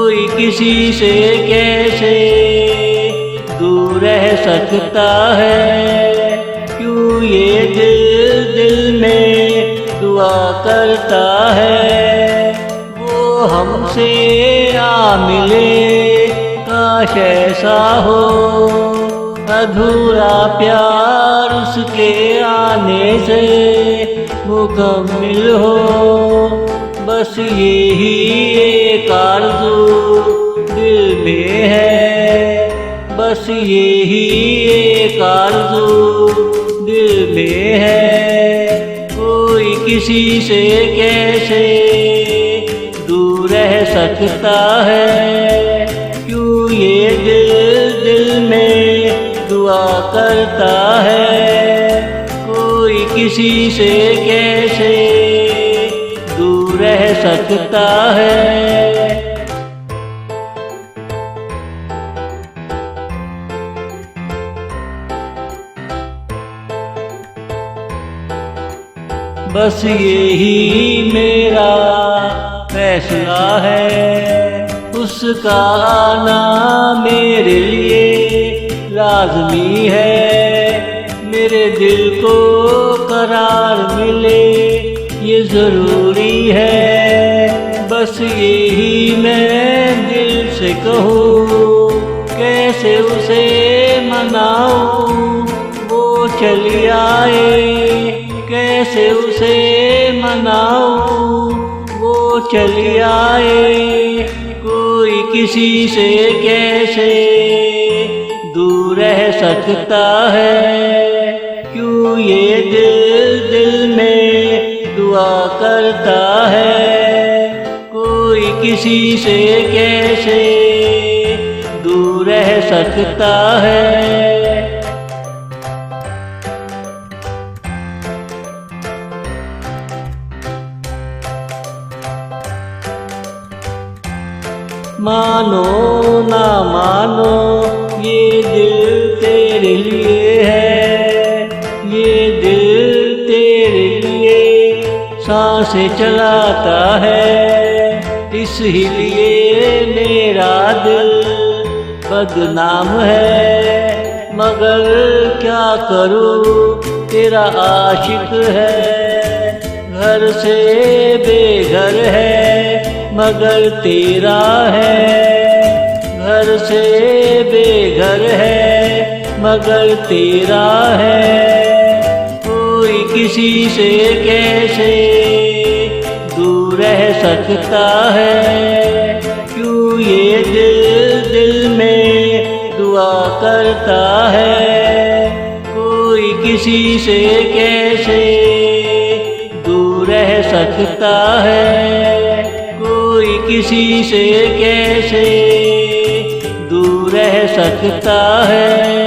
कोई किसी से कैसे दूर रह सकता है। क्यों ये दिल दिल में दुआ करता है। वो हमसे आ मिले काश ऐसा हो। अधूरा प्यार उसके आने से मुकम्मिल हो। बस यही एक आरज़ू दिल में है। बस यही एक आरज़ू दिल में है। कोई किसी से कैसे दूर रह सकता है। क्यों ये दिल दिल में दुआ करता है। कोई किसी से कैसे दूर रह सकता है। बस यही मेरा फैसला है। उसका आना मेरे लिए लाज़मी है। मेरे दिल को करार मिले ये ज़रूरी है। बस यही मैं दिल से कहूँ। कैसे उसे मनाऊँ वो चली आए। कैसे उसे मनाऊँ वो चली आए। कोई किसी से कैसे दूर रह सकता है। क्यों ये दिल दिल में दुआ करता है। कोई किसी से कैसे दूर रह सकता है। मानो ना मानो ये दिल तेरे लिए है। ये दिल तेरे लिए सांसें चलाता है। इस ही लिए मेरा दिल बदनाम है। मगर क्या करूँ तेरा आशिक है। घर से बेघर है मगर तेरा है। घर से बेघर है मगर तेरा है। कोई किसी से कैसे दूर रह सकता है। क्यों ये दिल दिल में दुआ करता है। कोई किसी से कैसे दूर रह सकता है। कोई किसी से कैसे दूर रह सकता है।